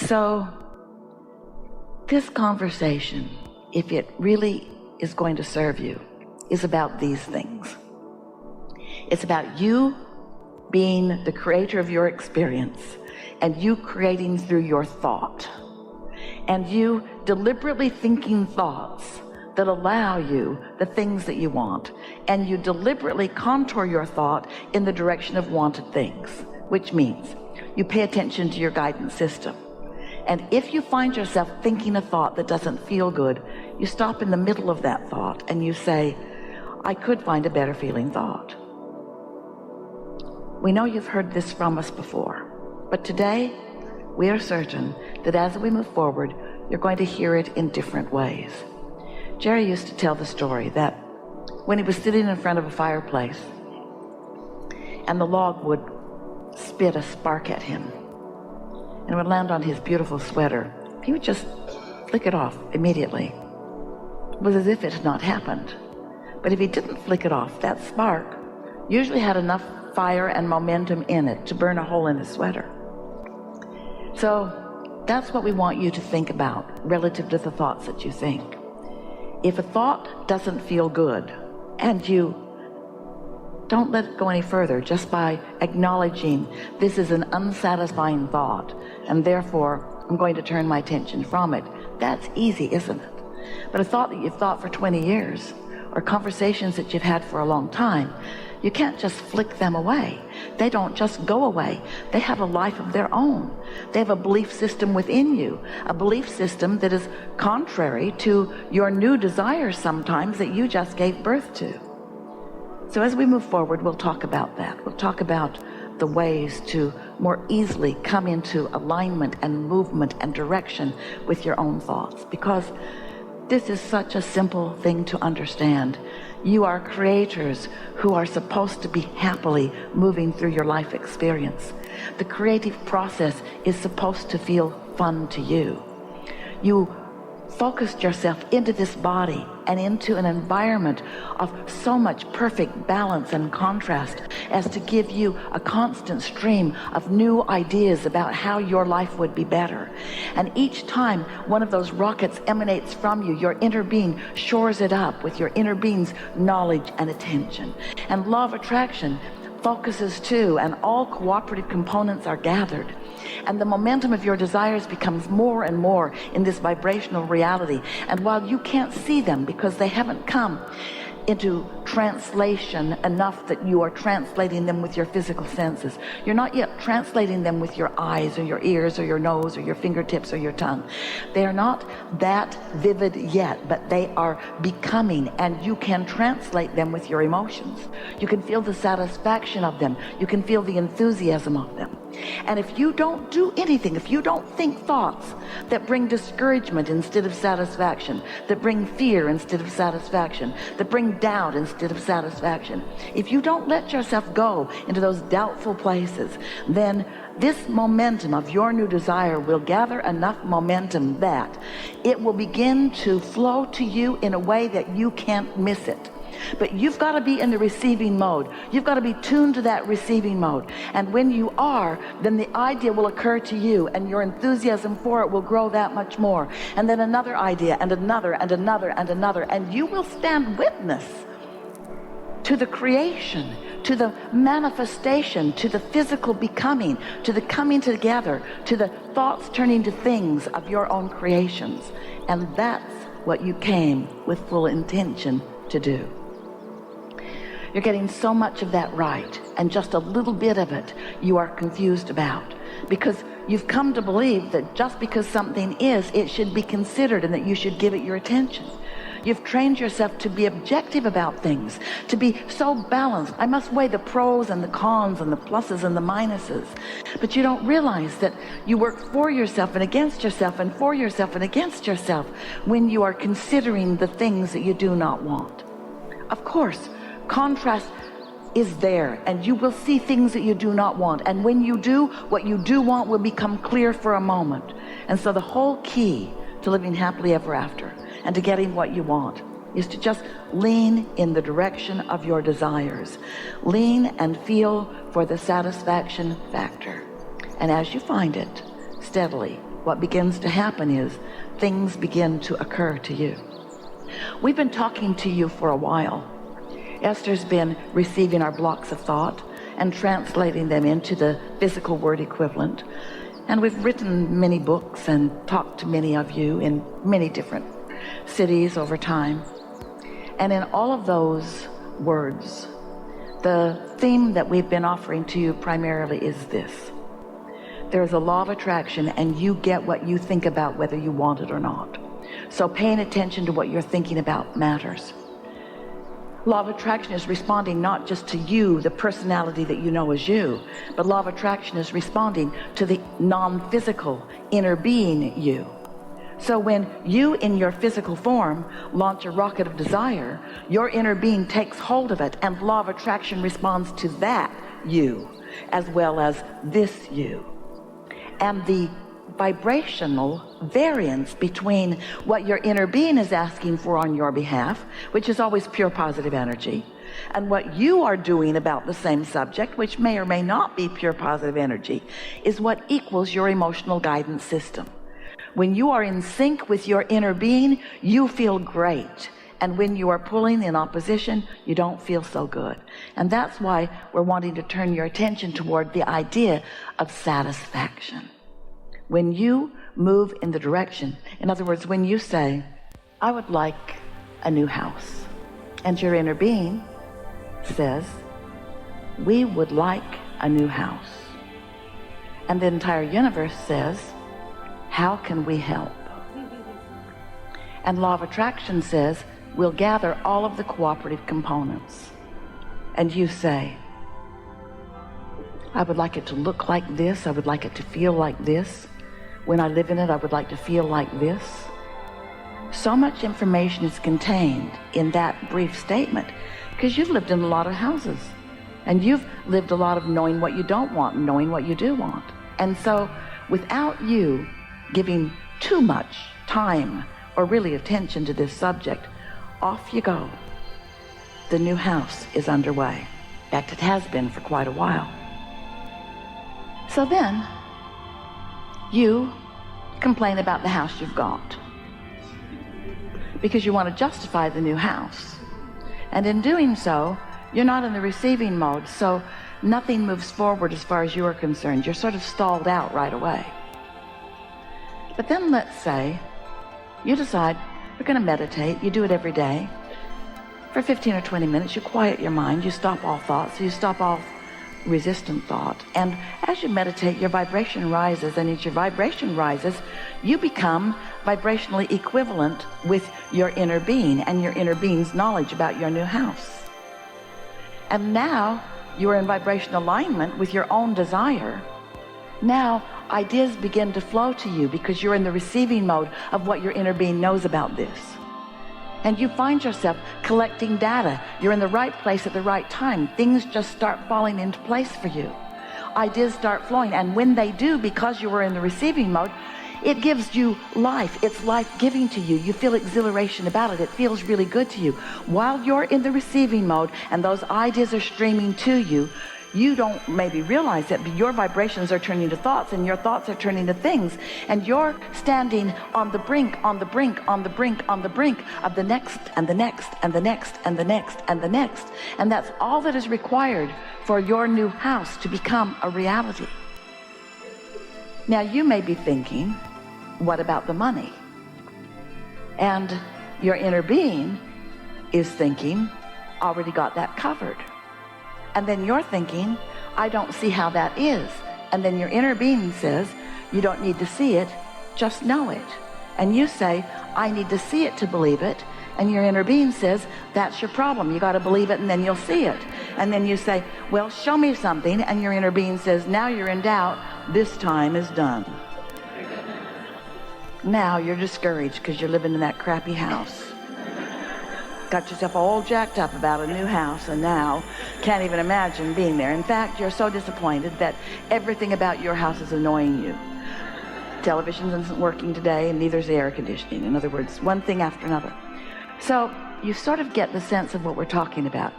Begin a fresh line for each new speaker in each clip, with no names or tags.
So this conversation, if it really is going to serve you, is about these things. It's about you being the creator of your experience, and you creating through your thought, and you deliberately thinking thoughts that allow you the things that you want, and you deliberately contour your thought in the direction of wanted things, which means you pay attention to your guidance system. And if you find yourself thinking a thought that doesn't feel good, you stop in the middle of that thought and you say, I could find a better feeling thought. We know you've heard this from us before, but today we are certain that as we move forward, you're going to hear it in different ways. Jerry used to tell the story that when he was sitting in front of a fireplace and the log would spit a spark at him and it would land on his beautiful sweater, he would just flick it off immediately. It was as if it had not happened. But if he didn't flick it off, that spark usually had enough fire and momentum in it to burn a hole in his sweater. So that's what we want you to think about relative to the thoughts that you think. If a thought doesn't feel good and you don't let it go any further just by acknowledging this is an unsatisfying thought and therefore I'm going to turn my attention from it, that's easy, isn't it? But a thought that you've thought for 20 years or conversations that you've had for a long time, you can't just flick them away. They don't just go away. They have a life of their own. They have a belief system within you, a belief system that is contrary to your new desires sometimes that you just gave birth to. So as we move forward, we'll talk about that. We'll talk about the ways to more easily come into alignment and movement and direction with your own thoughts, because this is such a simple thing to understand. You are creators who are supposed to be happily moving through your life experience. The creative process is supposed to feel fun to you. You focused yourself into this body and into an environment of so much perfect balance and contrast as to give you a constant stream of new ideas about how your life would be better. And each time one of those rockets emanates from you, your inner being shores it up with your inner being's knowledge and attention. And law of attraction focuses too, and all cooperative components are gathered. And the momentum of your desires becomes more and more in this vibrational reality. And while you can't see them because they haven't come into translation enough that you are translating them with your physical senses, you're not yet translating them with your eyes or your ears or your nose or your fingertips or your tongue. They are not that vivid yet, but they are becoming, and you can translate them with your emotions. You can feel the satisfaction of them. You can feel the enthusiasm of them. And if you don't do anything, if you don't think thoughts that bring discouragement instead of satisfaction, that bring fear instead of satisfaction, that bring doubt instead of satisfaction, if you don't let yourself go into those doubtful places, then this momentum of your new desire will gather enough momentum that it will begin to flow to you in a way that you can't miss it. But you've got to be in the receiving mode. You've got to be tuned to that receiving mode. And when you are, then the idea will occur to you and your enthusiasm for it will grow that much more. And then another idea and another and another and another. And you will stand witness to the creation, to the manifestation, to the physical becoming, to the coming together, to the thoughts turning to things of your own creations. And that's what you came with full intention to do. You're getting so much of that right, and just a little bit of it you are confused about, because you've come to believe that just because something is, it should be considered and that you should give it your attention. You've trained yourself to be objective about things, to be so balanced. I must weigh the pros and the cons and the pluses and the minuses. But you don't realize that you work for yourself and against yourself and for yourself and against yourself when you are considering the things that you do not want. Of course, contrast is there, and you will see things that you do not want. And when you do, what you do want will become clear for a moment. And so the whole key to living happily ever after and to getting what you want is to just lean in the direction of your desires. Lean and feel for the satisfaction factor. And as you find it, step steadily, what begins to happen is things begin to occur to you. We've been talking to you for a while. Esther's been receiving our blocks of thought and translating them into the physical word equivalent. And we've written many books and talked to many of you in many different cities over time. And in all of those words, the theme that we've been offering to you primarily is this. There is a law of attraction, and you get what you think about, whether you want it or not. So paying attention to what you're thinking about matters. Law of attraction is responding not just to you, the personality that you know as you, but law of attraction is responding to the non-physical inner being you. So when you in your physical form launch a rocket of desire, your inner being takes hold of it, and law of attraction responds to that you as well as this you. And the vibrational variance between what your inner being is asking for on your behalf, which is always pure positive energy, and what you are doing about the same subject, which may or may not be pure positive energy, is what equals your emotional guidance system. When you are in sync with your inner being, you feel great. And when you are pulling in opposition, you don't feel so good. And that's why we're wanting to turn your attention toward the idea of satisfaction. When you move in the direction, in other words, when you say, I would like a new house, and your inner being says, we would like a new house. And the entire universe says, how can we help? And law of attraction says, we'll gather all of the cooperative components. And you say, I would like it to look like this. I would like it to feel like this. When I live in it, I would like to feel like this. So much information is contained in that brief statement, because you've lived in a lot of houses, and you've lived a lot of knowing what you don't want and knowing what you do want. And so without you giving too much time or really attention to this subject, off you go. The new house is underway. In fact, it has been for quite a while. So then you complain about the house you've got because you want to justify the new house. And in doing so, you're not in the receiving mode, so nothing moves forward as far as you are concerned. You're sort of stalled out right away. But then let's say you decide you're going to meditate. You do it every day. For 15 or 20 minutes, you quiet your mind. You stop all thoughts. You stop all resistant thought. And as you meditate, your vibration rises. And as your vibration rises, you become vibrationally equivalent with your inner being and your inner being's knowledge about your new house. And now you are in vibration alignment with your own desire. Now ideas begin to flow to you because you're in the receiving mode of what your inner being knows about this. And you find yourself collecting data. You're in the right place at the right time. Things just start falling into place for you. Ideas start flowing. And when they do, because you were in the receiving mode, it gives you life. It's life-giving to you. You feel exhilaration about it. It feels really good to you. While you're in the receiving mode and those ideas are streaming to you, you don't maybe realize it, but your vibrations are turning to thoughts, and your thoughts are turning to things, and you're standing on the brink, on the brink, on the brink, on the brink of the next and the next and the next and the next and the next. And that's all that is required for your new house to become a reality. Now you may be thinking, what about the money? And your inner being is thinking, already got that covered. And then you're thinking, I don't see how that is. And then your inner being says, you don't need to see it, just know it. And you say, I need to see it to believe it. And your inner being says, that's your problem. You got to believe it and then you'll see it. And then you say, well, show me something. And your inner being says, now you're in doubt. This time is done. Now you're discouraged because you're living in that crappy house. Got yourself all jacked up about a new house, and now can't even imagine being there. In fact, you're so disappointed that everything about your house is annoying you. Television isn't working today, and neither is the air conditioning. In other words, one thing after another. So you sort of get the sense of what we're talking about.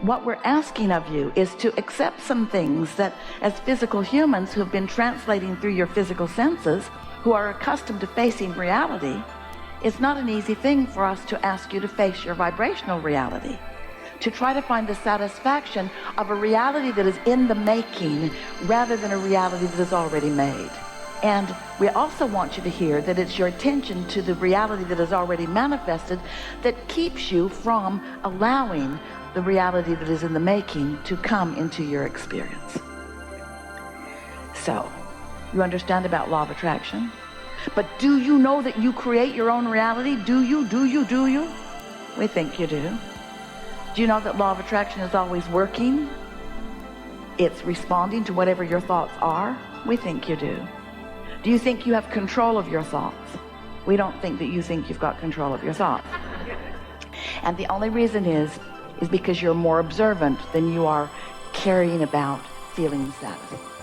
what we're asking of you is to accept some things that, as physical humans who have been translating through your physical senses, who are accustomed to facing reality, it's not an easy thing for us to ask you to face your vibrational reality, to try to find the satisfaction of a reality that is in the making rather than a reality that is already made. And we also want you to hear that it's your attention to the reality that is already manifested that keeps you from allowing the reality that is in the making to come into your experience. So, you understand about law of attraction? But do you know that you create your own reality? Do you? We think you do. Do you know that law of attraction is always working? It's responding to whatever your thoughts are? We think you do. Do you think you have control of your thoughts? We don't think that you think you've got control of your thoughts. And the only reason is because you're more observant than you are caring about feeling satisfied.